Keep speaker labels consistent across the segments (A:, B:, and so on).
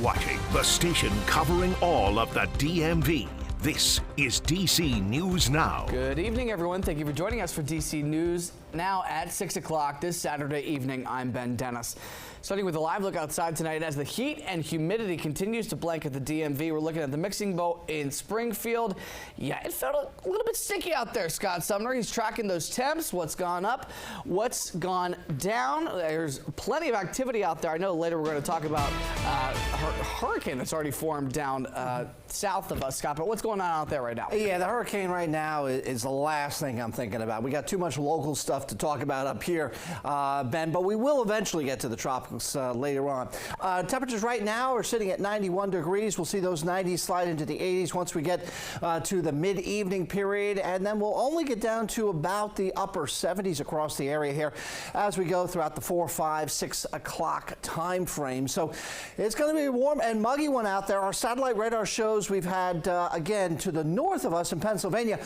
A: watching the station covering all of the DMV. This is DC News Now.
B: Good evening, everyone. Thank you for joining us for DC News Now at 6 o'clock this Saturday evening. I'm Ben Dennis. Starting with a live look outside tonight as the heat and humidity continues to blanket the DMV. We're looking at the mixing boat in Springfield. Yeah, it felt a little bit sticky out there, Scott Sumner. He's tracking those temps, what's gone up, what's gone down. There's plenty of activity out there. I know later we're going to talk about a hurricane that's already formed down south of us, Scott, but what's going on out there right now?
C: Yeah, the hurricane right now is the last thing I'm thinking about. We got too much local stuff to talk about up here, Ben, but we will eventually get to the tropics later on. Temperatures right now are sitting at 91 degrees. We'll see those 90s slide into the 80s once we get to the mid-evening period, and then we'll only get down to about the upper 70s across the area here as we go throughout the 4, 5, 6 o'clock time frame. So it's going to be a warm and muggy one out there. Our satellite radar shows we've had, again, to the north of us in Pennsylvania,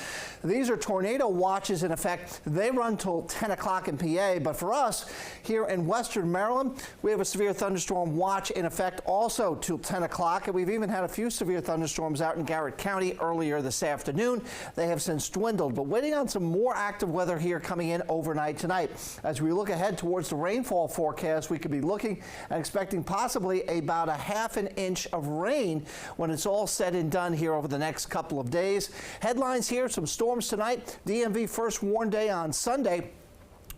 C: these are tornado watches in effect. They run till 10 o'clock in PA, but for us here in western Maryland, we have a severe thunderstorm watch in effect also till 10 o'clock, and we've even had a few severe thunderstorms out in Garrett County earlier this afternoon. They have since dwindled, but waiting on some more active weather here coming in overnight tonight. As we look ahead towards the rainfall forecast, we could be looking and expecting possibly about a ½ an inch of rain when it's all said and done here over the next couple of days. Headlines here, some storms tonight. DMV first warm day on Sunday.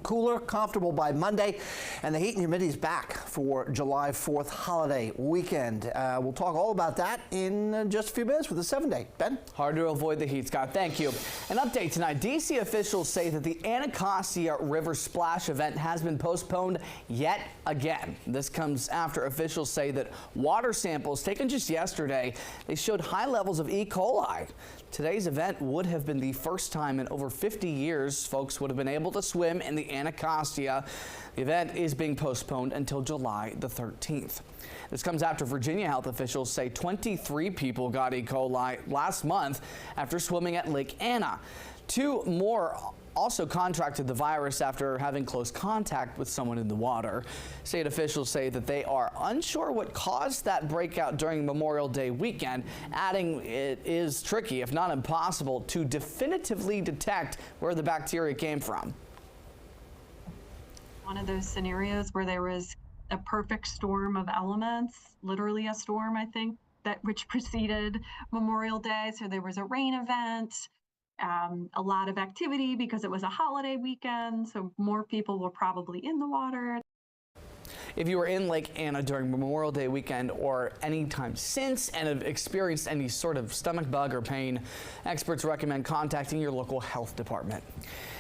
C: Cooler, comfortable by Monday, and the heat and humidity is back for July 4th holiday weekend. We'll talk all about that in just a few minutes with the 7-day. Ben?
B: Hard to avoid the heat, Scott. Thank you. An update tonight. DC officials say that the Anacostia River Splash event has been postponed yet again. This comes after officials say that water samples taken just yesterday, they showed high levels of E. coli. Today's event would have been the first time in over 50 years folks would have been able to swim in the Anacostia. The event is being postponed until July the 13th. This comes after Virginia health officials say 23 people got E. coli last month after swimming at Lake Anna. 2 more also contracted the virus after having close contact with someone in the water. State officials say that they are unsure what caused that breakout during Memorial Day weekend, adding it is tricky, if not impossible, to definitively detect where the bacteria came from.
D: One of those scenarios where there was a perfect storm of elements, literally a storm, I think, which preceded Memorial Day. So there was a rain event, a lot of activity because it was a holiday weekend, so more people were probably in the water.
B: If you were in Lake Anna during Memorial Day weekend or any time since and have experienced any sort of stomach bug or pain, experts recommend contacting your local health department.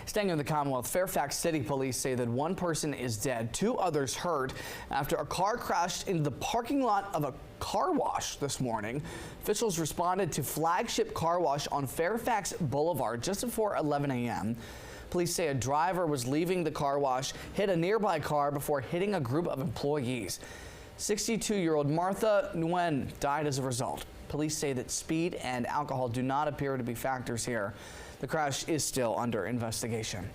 B: Staying in the Commonwealth, Fairfax City Police say that 1 person is dead, 2 others hurt after a car crashed into the parking lot of a car wash this morning. Officials responded to Flagship Car Wash on Fairfax Boulevard just before 11 a.m. Police say a driver was leaving the car wash, hit a nearby car before hitting a group of employees. 62-year-old Martha Nguyen died as a result. Police say that speed and alcohol do not appear to be factors here. The crash is still under investigation.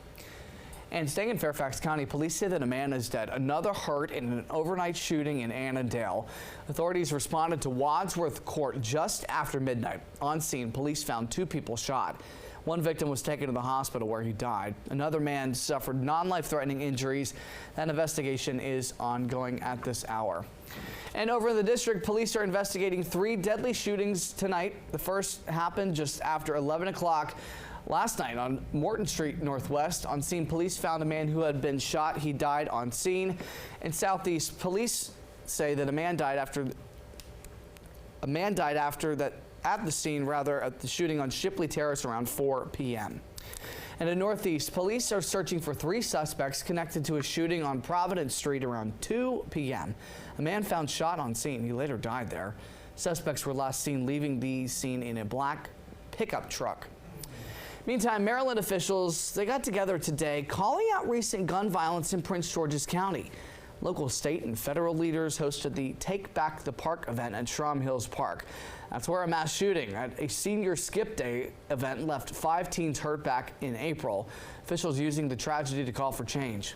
B: And staying in Fairfax County, police say that a man is dead, another hurt in an overnight shooting in Annandale. Authorities responded to Wadsworth Court just after midnight. On scene, police found 2 people shot. 1 victim was taken to the hospital where he died. Another man suffered non-life-threatening injuries. That investigation is ongoing at this hour. And over in the district, police are investigating 3 deadly shootings tonight. The first happened just after 11 o'clock last night on Morton Street Northwest. On scene, police found a man who had been shot. He died on scene. In Southeast, police say that a man died after that at the scene, at the shooting on Shipley Terrace around 4 p.m. And in Northeast, police are searching for 3 suspects connected to a shooting on Providence Street around 2 p.m. A man found shot on scene. He later died there. Suspects were last seen leaving the scene in a black pickup truck. Meantime, Maryland officials, they got together today calling out recent gun violence in Prince George's County. Local, state, and federal leaders hosted the Take Back the Park event at Shrum Hills Park. That's where a mass shooting at a senior skip day event left 5 teens hurt back in April. Officials using the tragedy to call for change.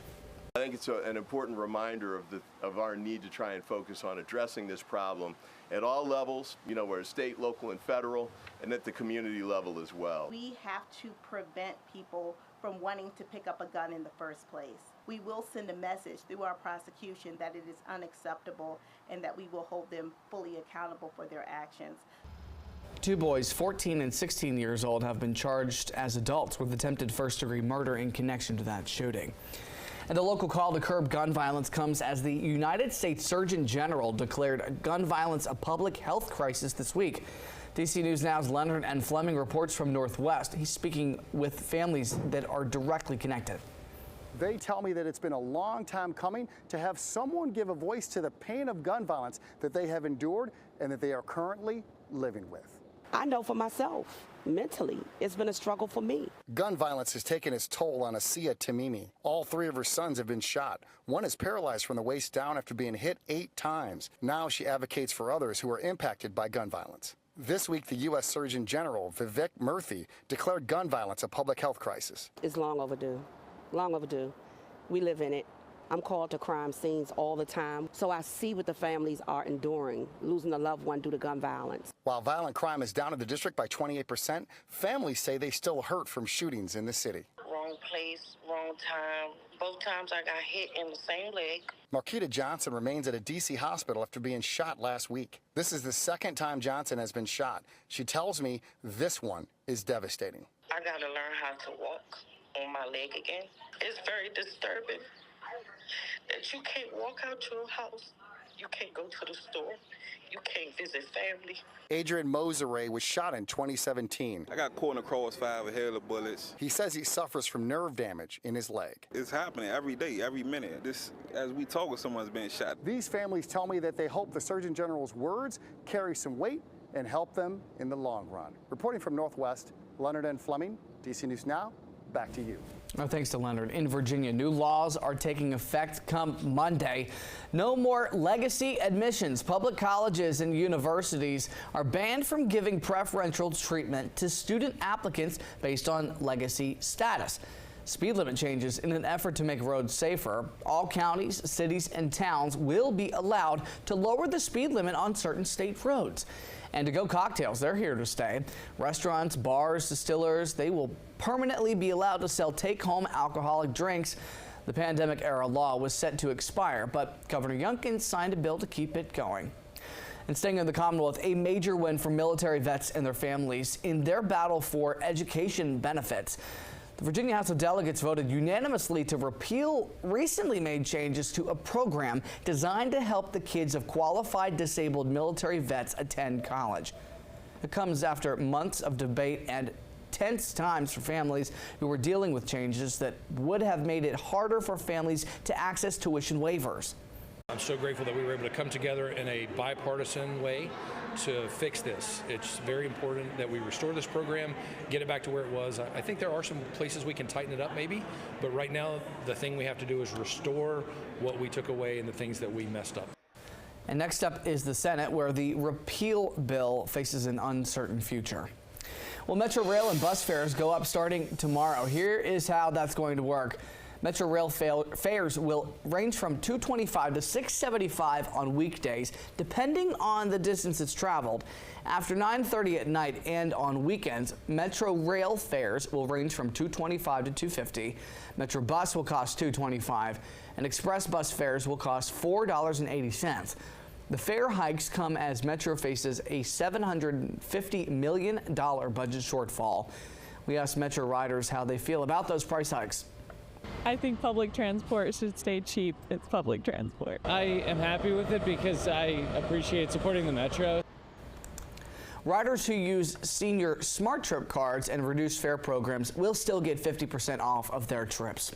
E: I think it's an important reminder of our need to try and focus on addressing this problem at all levels, where state, local, and federal, and at the community level as well.
F: We have to prevent people from wanting to pick up a gun in the first place. We will send a message through our prosecution that it is unacceptable and that we will hold them fully accountable for their actions.
B: 2 boys, 14 and 16 years old, have been charged as adults with attempted first-degree murder in connection to that shooting. And the local call to curb gun violence comes as the United States Surgeon General declared gun violence a public health crisis this week. DC News Now's Leonard N. Fleming reports from Northwest. He's speaking with families that are directly connected.
G: They tell me that it's been a long time coming to have someone give a voice to the pain of gun violence that they have endured and that they are currently living with.
H: I know for myself, mentally, it's been a struggle for me.
G: Gun violence has taken its toll on Asia Tamimi. All 3 of her sons have been shot. One is paralyzed from the waist down after being hit 8 times. Now she advocates for others who are impacted by gun violence. This week, the U.S. Surgeon General, Vivek Murthy, declared gun violence a public health crisis.
H: It's long overdue. Long overdue. We live in it. I'm called to crime scenes all the time, so I see what the families are enduring, losing a loved one due to gun violence.
G: While violent crime is down in the district by 28%, families say they still hurt from shootings in the city.
I: Wrong place, wrong time. Both times I got hit in the same leg.
G: Marquita Johnson remains at a D.C. hospital after being shot last week. This is the 2nd time Johnson has been shot. She tells me this one is devastating.
I: I got to learn how to walk on my leg again. It's very disturbing that you can't walk out your house, you can't go to the store, you can't visit family.
G: Adrian Mosere was shot in 2017.
J: I got caught in a crossfire with hail of bullets.
G: He says he suffers from nerve damage in his leg.
J: It's happening every day, every minute. As we talk, someone's being shot.
G: These families tell me that they hope the Surgeon General's words carry some weight and help them in the long run. Reporting from Northwest, Leonard N. Fleming, DC News Now. Back to you.
B: Oh, thanks to Leonard. In Virginia, new laws are taking effect come Monday. No more legacy admissions. Public colleges and universities are banned from giving preferential treatment to student applicants based on legacy status. Speed limit changes in an effort to make roads safer. All counties, cities, and towns will be allowed to lower the speed limit on certain state roads. And to-go cocktails, they're here to stay. Restaurants, bars, distillers, they will permanently be allowed to sell take-home alcoholic drinks. The pandemic-era law was set to expire, but Governor Youngkin signed a bill to keep it going. And staying in the Commonwealth, a major win for military vets and their families in their battle for education benefits. The Virginia House of Delegates voted unanimously to repeal recently made changes to a program designed to help the kids of qualified disabled military vets attend college. It comes after months of debate and tense times for families who were dealing with changes that would have made it harder for families to access tuition waivers.
K: I'm so grateful that we were able to come together in a bipartisan way to fix this. It's very important that we restore this program, get it back to where it was. I think there are some places we can tighten it up maybe, but right now the thing we have to do is restore what we took away and the things that we messed up.
B: And next up is the Senate, where the repeal bill faces an uncertain future. Well, Metro Rail and bus fares go up starting tomorrow. Here is how that's going to work. Metro Rail fares will range from $225 to $675 on weekdays, depending on the distance it's traveled. After 9:30 at night and on weekends, Metro Rail fares will range from $225 to $250. Metro Bus will cost $225, and Express Bus fares will cost $4.80. The fare hikes come as Metro faces a $750 million budget shortfall. We asked Metro riders how they feel about those price hikes.
L: I think public transport should stay cheap. It's public transport.
M: I am happy with it because I appreciate supporting the Metro.
B: Riders who use senior Smart Trip cards and reduced fare programs will still get 50% off of their trips.